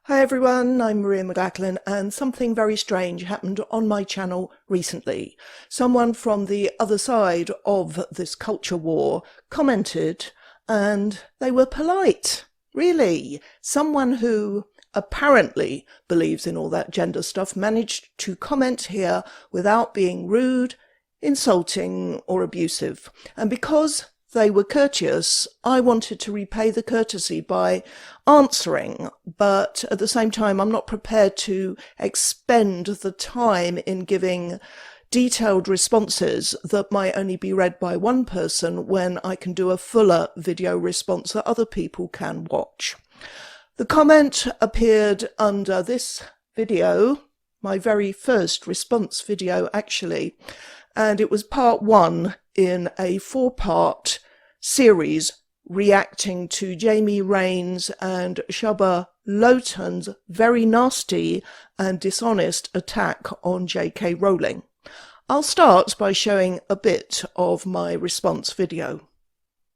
Hi everyone, I'm Maria McLachlan, and something very strange happened on my channel recently. Someone from the other side of this culture war commented, and they were polite. Really, someone who apparently believes in all that gender stuff managed to comment here without being rude, insulting or abusive. And because they were courteous, I wanted to repay the courtesy by answering, but at the same time I'm not prepared to expend the time in giving detailed responses that might only be read by one person when I can do a fuller video response that other people can watch. The comment appeared under this video, my very first response video actually, and it was part one in a 4-part series reacting to Jamie Raines and Shubha Lowton's very nasty and dishonest attack on JK Rowling. I'll start by showing a bit of my response video.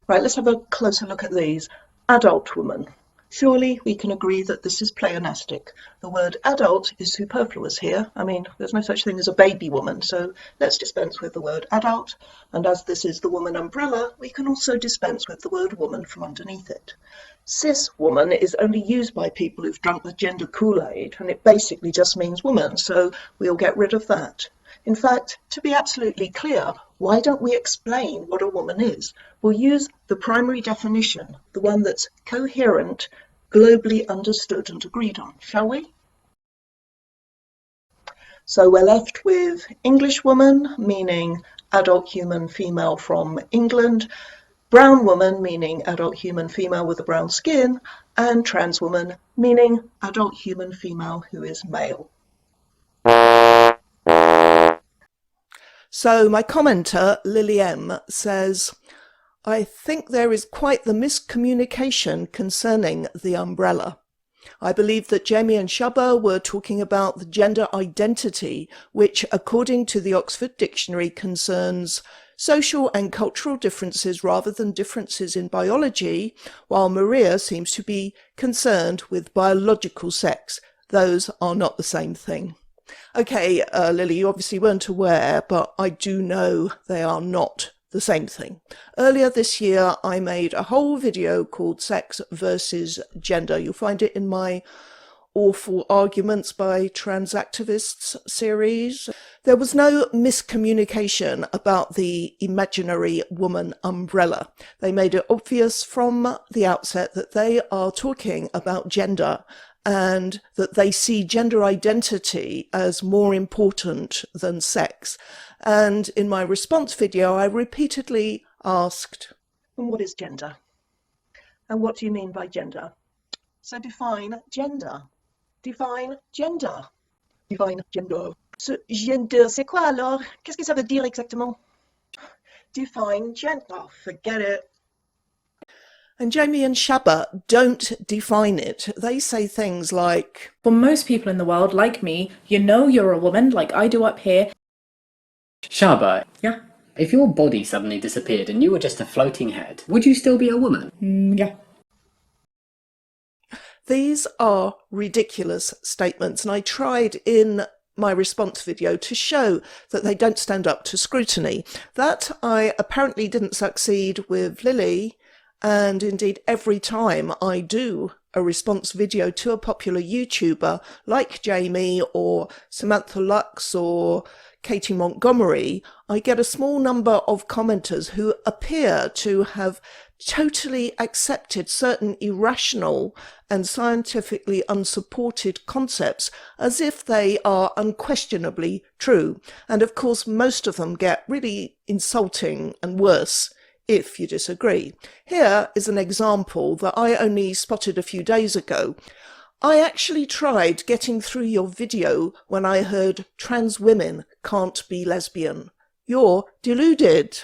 Right, let's have a closer look at these. Adult woman. Surely we can agree that this is pleonastic. The word adult is superfluous here. I mean, there's no such thing as a baby woman, so let's dispense with the word adult. And as this is the woman umbrella, we can also dispense with the word woman from underneath it. Cis woman is only used by people who've drunk the gender Kool-Aid, and it basically just means woman, so we'll get rid of that. In fact, to be absolutely clear, why don't we explain what a woman is? We'll use the primary definition, the one that's coherent, globally understood and agreed on, shall we? So we're left with English woman, meaning adult human female from England, brown woman, meaning adult human female with a brown skin, and trans woman, meaning adult human female who is male. So my commenter, Lily M, says, I think there is quite the miscommunication concerning the umbrella. I believe that Jamie and Shubha were talking about the gender identity, which according to the Oxford Dictionary concerns social and cultural differences rather than differences in biology, while Maria seems to be concerned with biological sex. Those are not the same thing. Okay, Lily, you obviously weren't aware, but I do know they are not the same thing. Earlier this year, I made a whole video called Sex versus Gender. You'll find it in my Awful Arguments by Trans Activists series. There was no miscommunication about the imaginary woman umbrella. They made it obvious from the outset that they are talking about gender and that they see gender identity as more important than sex. And in my response video, I repeatedly asked, and what is gender? And what do you mean by gender? So define gender. Define gender. Define gender. Ce gender, c'est quoi alors? Qu'est-ce que ça veut dire exactement? Define gender. Oh, forget it. And Jamie and Shubha don't define it. They say things like, for most people in the world, like me, you know you're a woman, like I do up here. Shubha, Yeah. if your body suddenly disappeared and you were just a floating head, would you still be a woman? Yeah. these are ridiculous statements. And I tried in my response video to show that they don't stand up to scrutiny. That I apparently didn't succeed with Lily, and indeed every time I do a response video to a popular YouTuber like Jamie or Samantha Lux or Katie Montgomery, I get a small number of commenters who appear to have totally accepted certain irrational and scientifically unsupported concepts as if they are unquestionably true. And of course, most of them get really insulting and worse if you disagree. Here is an example that I only spotted a few days ago. I actually tried getting through your video when I heard trans women can't be lesbian. You're deluded.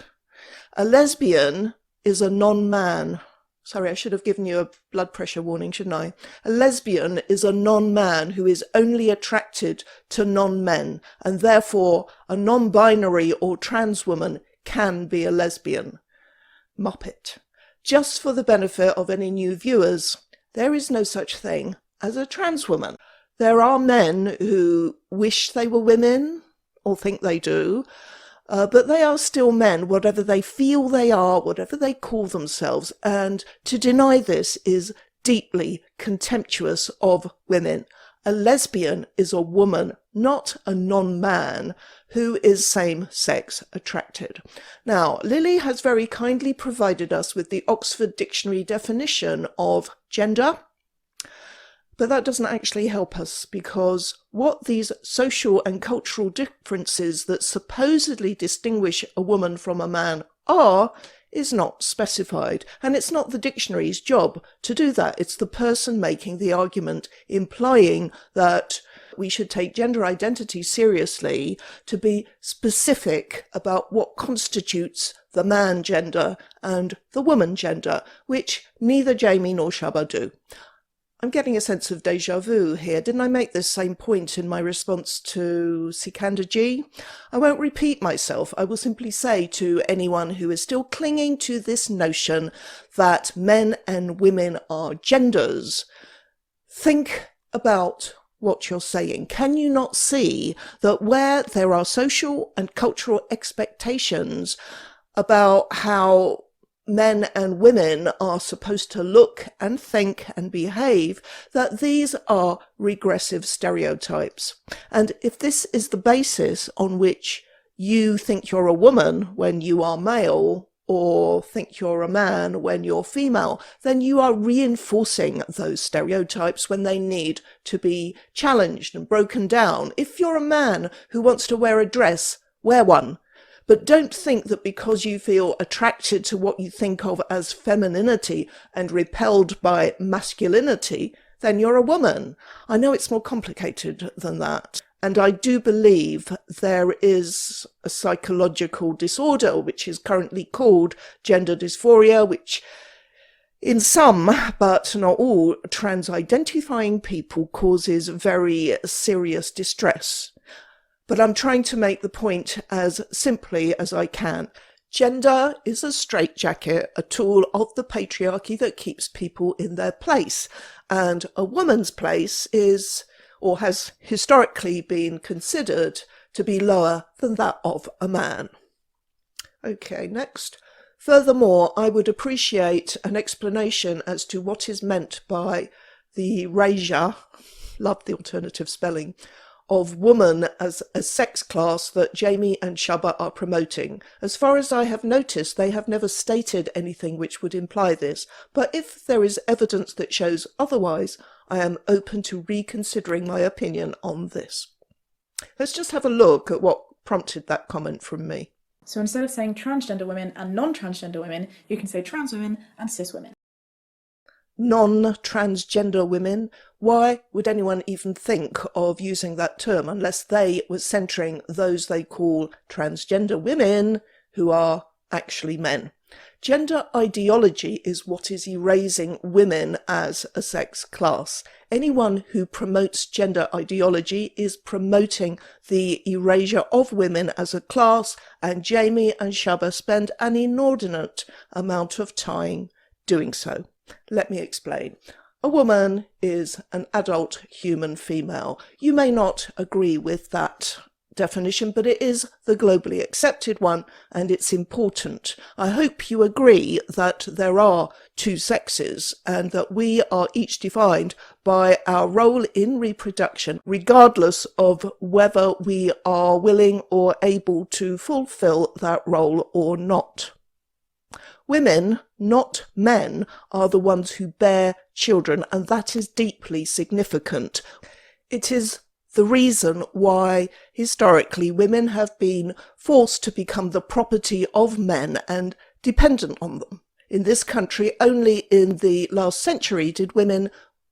A lesbian is a non-man. Sorry, I should have given you a blood pressure warning, shouldn't I? A lesbian is a non-man who is only attracted to non-men, and therefore a non-binary or trans woman can be a lesbian. Muppet. Just for the benefit of any new viewers, there is no such thing as a trans woman. There are men who wish they were women, or think they do, but they are still men, whatever they feel they are, whatever they call themselves, and to deny this is deeply contemptuous of women. A lesbian is a woman, not a non-man, who is same-sex attracted. Now, Lily has very kindly provided us with the Oxford Dictionary definition of gender, but that doesn't actually help us, because what these social and cultural differences that supposedly distinguish a woman from a man are is not specified. And it's not the dictionary's job to do that. It's the person making the argument, implying that we should take gender identity seriously to be specific about what constitutes the man gender and the woman gender, which neither Jamie nor Shaba do. I'm getting a sense of déjà vu here. Didn't I make this same point in my response to Sikander G? I won't repeat myself. I will simply say to anyone who is still clinging to this notion that men and women are genders, think about what you're saying. Can you not see that where there are social and cultural expectations about how men and women are supposed to look and think and behave, that these are regressive stereotypes? And if this is the basis on which you think you're a woman when you are male, or think you're a man when you're female, then you are reinforcing those stereotypes when they need to be challenged and broken down. If you're a man who wants to wear a dress, wear one. But don't think that because you feel attracted to what you think of as femininity and repelled by masculinity, then you're a woman. I know it's more complicated than that. And I do believe there is a psychological disorder which is currently called gender dysphoria, which in some, but not all, trans-identifying people causes very serious distress. But I'm trying to make the point as simply as I can. Gender is a straitjacket, a tool of the patriarchy that keeps people in their place. And a woman's place is, or has historically been considered to be lower than that of a man. Okay, next. Furthermore, I would appreciate an explanation as to what is meant by the erasure, love the alternative spelling, of woman as a sex class that Jamie and Shaba are promoting. As far as I have noticed, they have never stated anything which would imply this, but if there is evidence that shows otherwise, I am open to reconsidering my opinion on this. Let's just have a look at what prompted that comment from me. So instead of saying transgender women and non-transgender women, you can say trans women and cis women. Non-transgender women? Why would anyone even think of using that term unless they were centering those they call transgender women who are actually men? Gender ideology is what is erasing women as a sex class. Anyone who promotes gender ideology is promoting the erasure of women as a class, and Jamie and Shaba spend an inordinate amount of time doing so. Let me explain. A woman is an adult human female. You may not agree with that definition, but it is the globally accepted one, and it's important. I hope you agree that there are two sexes and that we are each defined by our role in reproduction, regardless of whether we are willing or able to fulfill that role or not. Women, not men, are the ones who bear children, and that is deeply significant. It is the reason why historically women have been forced to become the property of men and dependent on them. In this country, only in the last century did women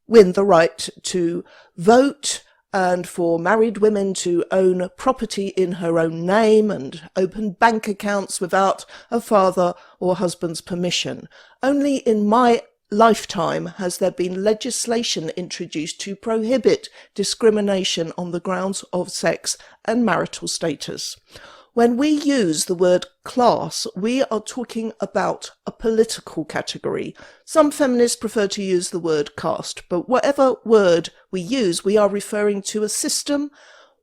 win the right to vote, and for married women to own property in her own name and open bank accounts without a father or husband's permission. Only in my lifetime has there been legislation introduced to prohibit discrimination on the grounds of sex and marital status. When we use the word class, we are talking about a political category. Some feminists prefer to use the word caste, but whatever word we use, we are referring to a system,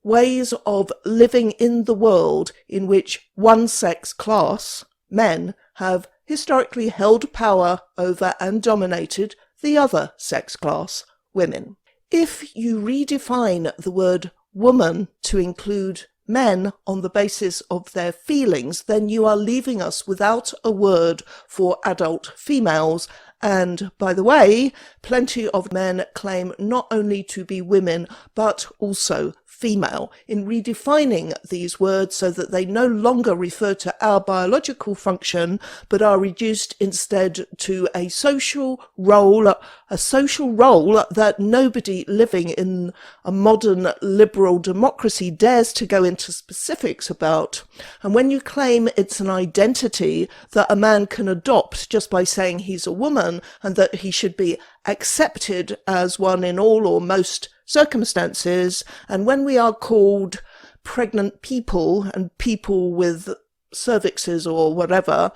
ways of living in the world in which one sex class, men, have historically held power over and dominated the other sex class, women. If you redefine the word woman to include men on the basis of their feelings, then you are leaving us without a word for adult females. And by the way, plenty of men claim not only to be women, but also female. In redefining these words so that they no longer refer to our biological function, but are reduced instead to a social role that nobody living in a modern liberal democracy dares to go into specifics about. And when you claim it's an identity that a man can adopt just by saying he's a woman and that he should be accepted as one in all or most circumstances, and when we are called pregnant people and people with cervixes or whatever,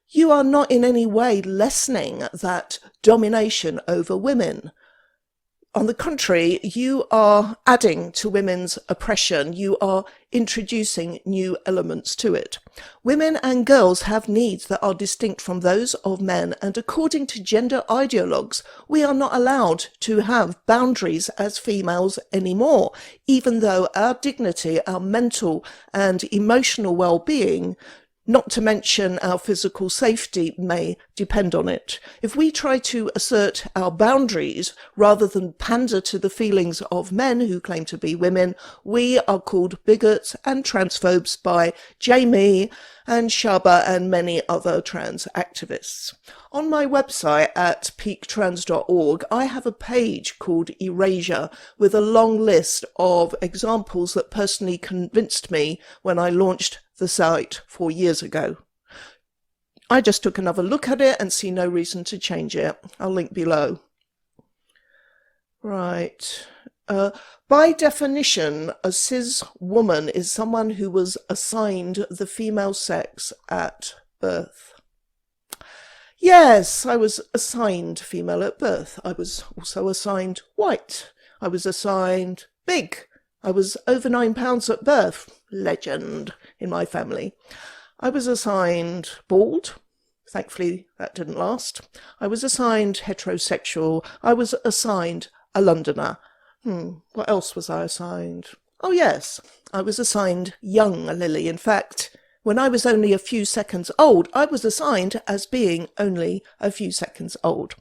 you are not in any way lessening that domination over women. On the contrary, you are adding to women's oppression. You are introducing new elements to it. Women and girls have needs that are distinct from those of men, and according to gender ideologues, we are not allowed to have boundaries as females anymore, even though our dignity, our mental and emotional well-being, not to mention our physical safety, may depend on it. If we try to assert our boundaries rather than pander to the feelings of men who claim to be women, we are called bigots and transphobes by Jamie and Shaba and many other trans activists. On my website at peaktrans.org, I have a page called Erasure with a long list of examples that personally convinced me when I launched the site 4 years ago. I just took another look at it and see no reason to change it. I'll link below. Right. By definition, a cis woman is someone who was assigned the female sex at birth. Yes, I was assigned female at birth. I was also assigned white. I was assigned big. I was over 9 pounds at birth. Legend in my family. I was assigned bald. Thankfully, that didn't last. I was assigned heterosexual. I was assigned a Londoner. What else was I assigned? Oh yes, I was assigned young Lily. In fact, when I was only a few seconds old, I was assigned as being only a few seconds old.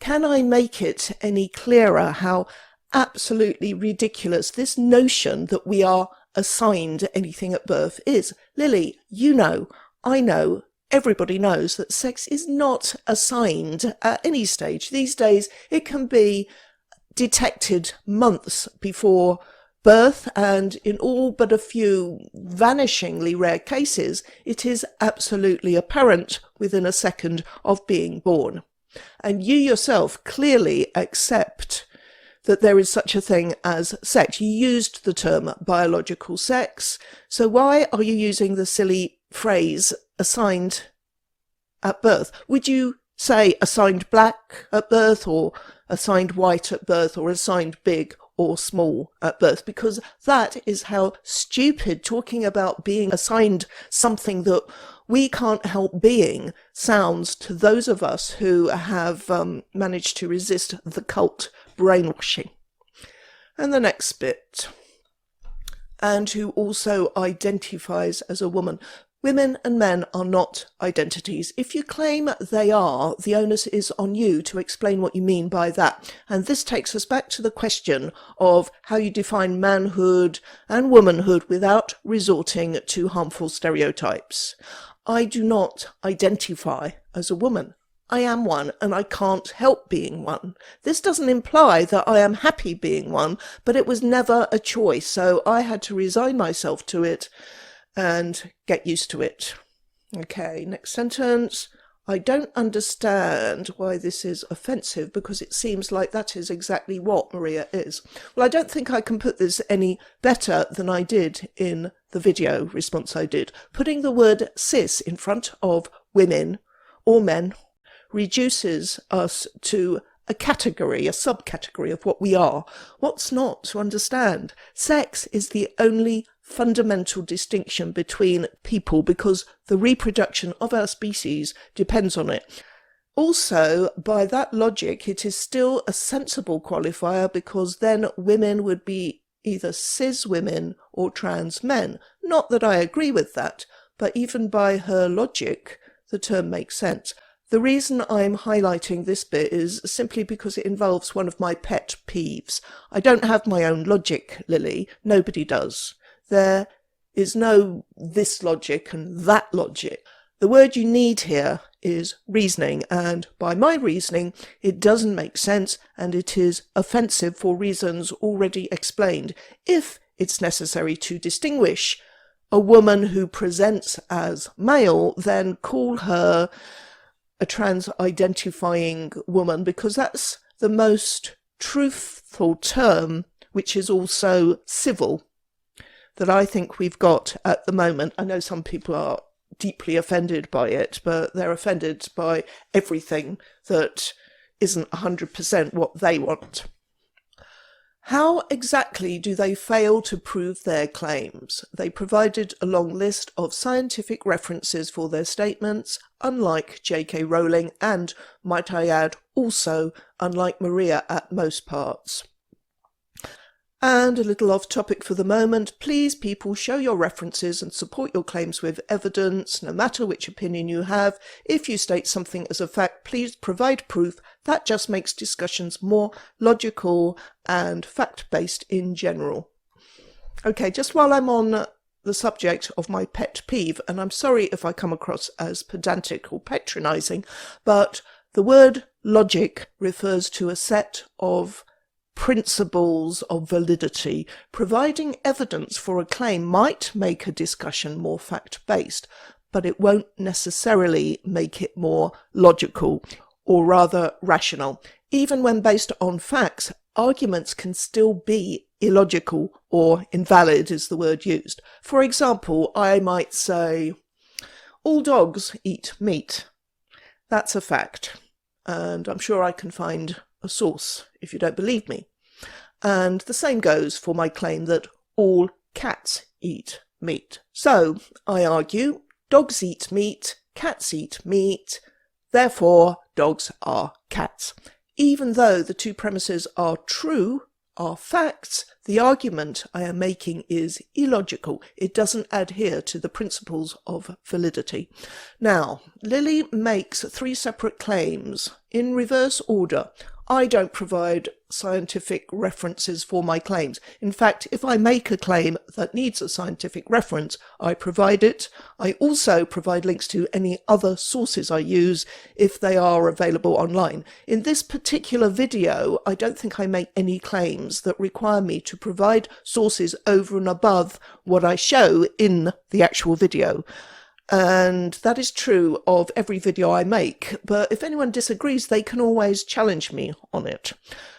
Can I make it any clearer how absolutely ridiculous this notion that we are assigned anything at birth is? Lily, you know, I know, everybody knows that sex is not assigned at any stage. These days, it can be detected months before birth, and in all but a few vanishingly rare cases, it is absolutely apparent within a second of being born. And you yourself clearly accept that there is such a thing as sex. You used the term biological sex, so why are you using the silly phrase assigned at birth? Would you say assigned black at birth, or assigned white at birth, or assigned big or small at birth? Because that is how stupid talking about being assigned something that we can't help being sounds to those of us who have managed to resist the cult brainwashing. And the next bit. And who also identifies as a woman. Women and men are not identities. If you claim they are, the onus is on you to explain what you mean by that. And this takes us back to the question of how you define manhood and womanhood without resorting to harmful stereotypes. I do not identify as a woman. I am one, and I can't help being one. This doesn't imply that I am happy being one, but it was never a choice, so I had to resign myself to it and get used to it. Okay, next sentence. I don't understand why this is offensive, because it seems like that is exactly what Maria is. Well, I don't think I can put this any better than I did in the video response I did. Putting the word cis in front of women or men reduces us to a category, a subcategory of what we are. What's not to understand? Sex is the only fundamental distinction between people, because the reproduction of our species depends on it. Also, by that logic, it is still a sensible qualifier, because then women would be either cis women or trans men. Not that I agree with that, but even by her logic, the term makes sense. The reason I'm highlighting this bit is simply because it involves one of my pet peeves. I don't have my own logic, Lily. Nobody does. There is no this logic and that logic. The word you need here is reasoning, and by my reasoning, it doesn't make sense, and it is offensive for reasons already explained. If it's necessary to distinguish a woman who presents as male, then call her a trans-identifying woman, because that's the most truthful term, which is also civil, that I think we've got at the moment. I know some people are deeply offended by it, but they're offended by everything that isn't 100% what they want. How exactly do they fail to prove their claims? They provided a long list of scientific references for their statements, unlike JK Rowling, and, might I add, also unlike Maria at most parts. And a little off topic for the moment, please people show your references and support your claims with evidence, no matter which opinion you have. If you state something as a fact, please provide proof. That just makes discussions more logical and fact-based in general. Okay, just while I'm on the subject of my pet peeve, and I'm sorry if I come across as pedantic or patronising, but the word logic refers to a set of principles of validity. Providing evidence for a claim might make a discussion more fact-based, but it won't necessarily make it more logical, or rather rational. Even when based on facts, arguments can still be illogical or invalid is the word used. For example, I might say, all dogs eat meat. That's a fact, and I'm sure I can find a source if you don't believe me. And the same goes for my claim that all cats eat meat. So I argue, dogs eat meat, cats eat meat, therefore dogs are cats. Even though the two premises are true, are facts, the argument I am making is illogical. It doesn't adhere to the principles of validity. Now, Lily makes 3 separate claims in reverse order. I don't provide scientific references for my claims. In fact, if I make a claim that needs a scientific reference, I provide it. I also provide links to any other sources I use if they are available online. In this particular video, I don't think I make any claims that require me to provide sources over and above what I show in the actual video. And that is true of every video I make, but if anyone disagrees, they can always challenge me on it.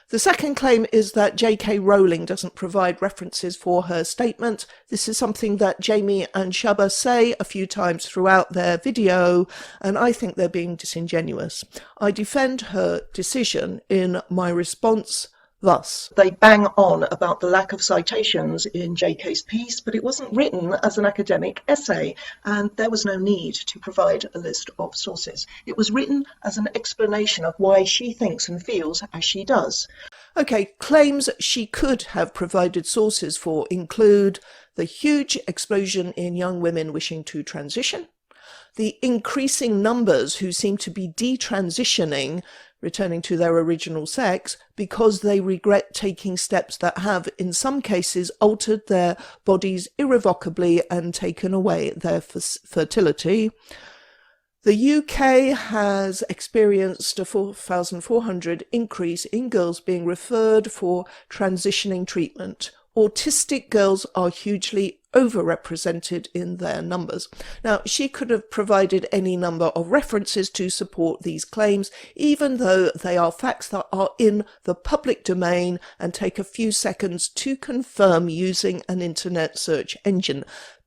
The second claim is that JK Rowling doesn't provide references for her statement. This is something that Jamie and Shaba say a few times throughout their video, and I think they're being disingenuous. I defend her decision in my response thus. They bang on about the lack of citations in JK's piece, but it wasn't written as an academic essay, and there was no need to provide a list of sources. It was written as an explanation of why she thinks and feels as she does. Okay, claims she could have provided sources for include the huge explosion in young women wishing to transition, the increasing numbers who seem to be detransitioning, returning to their original sex, because they regret taking steps that have, in some cases, altered their bodies irrevocably and taken away their fertility. The UK has experienced a 4,400 increase in girls being referred for transitioning treatment. Autistic girls are hugely overrepresented in their numbers. Now, she could have provided any number of references to support these claims, even though they are facts that are in the public domain and take a few seconds to confirm using an internet search engine.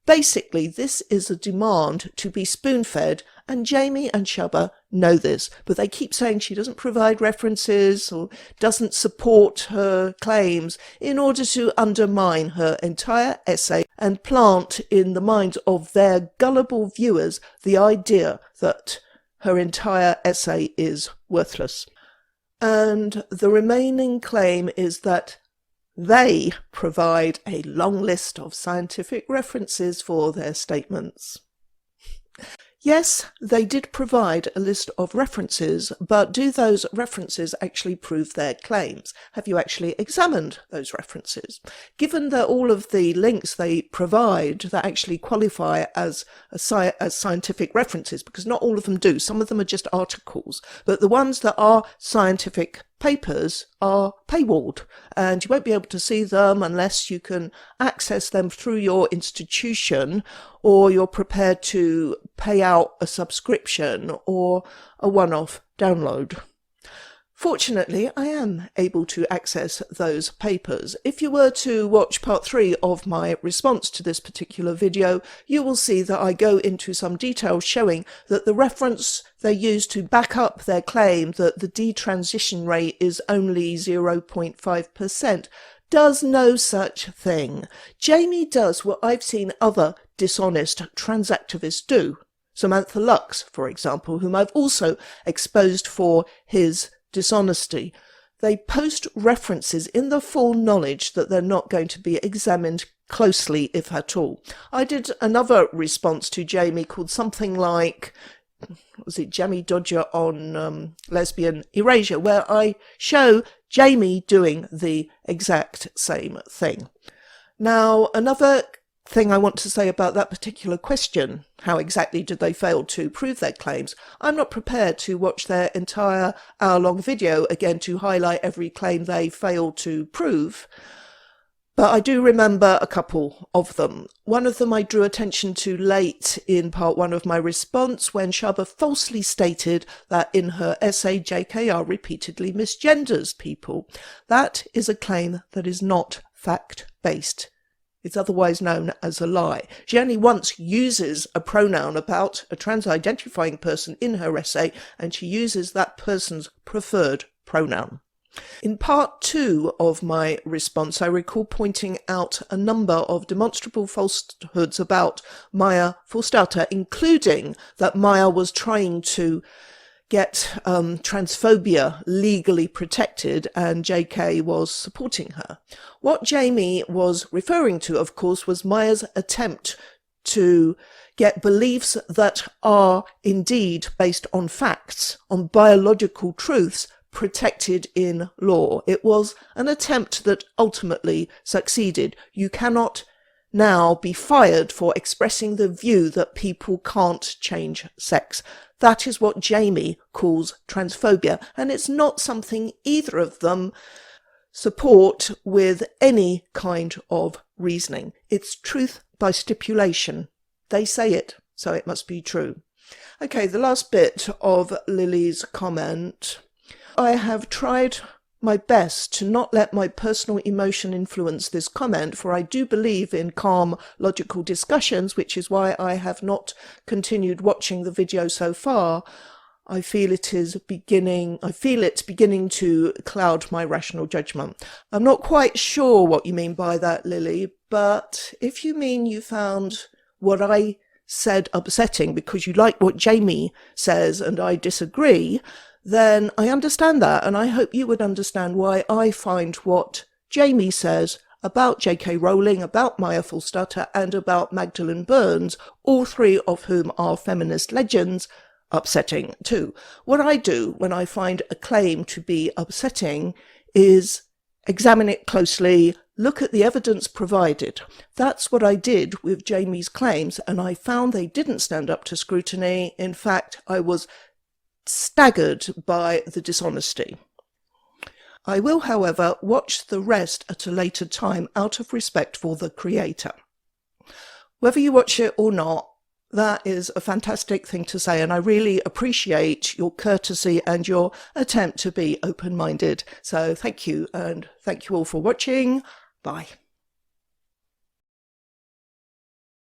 Basically, this is a demand to be spoon-fed, and Jamie and Shubba know this, but they keep saying she doesn't provide references or doesn't support her claims in order to undermine her entire essay and plant in the minds of their gullible viewers the idea that her entire essay is worthless. And the remaining claim is that they provide a long list of scientific references for their statements. Yes, they did provide a list of references, but do those references actually prove their claims? Have you actually examined those references? Given that all of the links they provide that actually qualify as scientific references, because not all of them do, some of them are just articles, but the ones that are scientific papers are paywalled, and you won't be able to see them unless you can access them through your institution, or you're prepared to pay out a subscription or a one-off download. Fortunately, I am able to access those papers. If you were to watch part 3 of my response to this particular video, you will see that I go into some detail showing that the reference they use to back up their claim that the detransition rate is only 0.5% does no such thing. Jamie does what I've seen other dishonest transactivists do. Samantha Lux, for example, whom I've also exposed for his dishonesty. They post references in the full knowledge that they're not going to be examined closely, if at all. I did another response to Jamie called something like, was it Jammidodger on lesbian erasure, where I show Jamie doing the exact same thing. Now, another thing I want to say about that particular question, how exactly did they fail to prove their claims? I'm not prepared to watch their entire hour-long video again to highlight every claim they failed to prove, but I do remember a couple of them. One of them I drew attention to late in part 1 of my response, when Shubba falsely stated that in her essay JKR repeatedly misgenders people. That is a claim that is not fact-based. It's otherwise known as a lie. She only once uses a pronoun about a trans-identifying person in her essay, and she uses that person's preferred pronoun. In part 2 of my response, I recall pointing out a number of demonstrable falsehoods about Maya Forstater, including that Maya was trying to get transphobia legally protected and JK was supporting her. What Jamie was referring to, of course, was Maya's attempt to get beliefs that are indeed based on facts, on biological truths, protected in law. It was an attempt that ultimately succeeded. You cannot now be fired for expressing the view that people can't change sex. That is what Jamie calls transphobia, and it's not something either of them support with any kind of reasoning. It's truth by stipulation. They say it, so it must be true. Okay, the last bit of Lily's comment. I have tried my best to not let my personal emotion influence this comment, for I do believe in calm, logical discussions, which is why I have not continued watching the video so far. I feel it beginning to cloud my rational judgment. I'm not quite sure what you mean by that, Lily, but if you mean you found what I said upsetting because you like what Jamie says and I disagree, then I understand that, and I hope you would understand why I find what Jamie says about JK Rowling, about Maya Forstater, and about Magdalene Burns, all three of whom are feminist legends, upsetting too. What I do when I find a claim to be upsetting is examine it closely, look at the evidence provided. That's what I did with Jamie's claims, and I found they didn't stand up to scrutiny. In fact, I was staggered by the dishonesty. I will, however, watch the rest at a later time out of respect for the creator. Whether you watch it or not, that is a fantastic thing to say, and I really appreciate your courtesy and your attempt to be open-minded. So thank you, and thank you all for watching. Bye.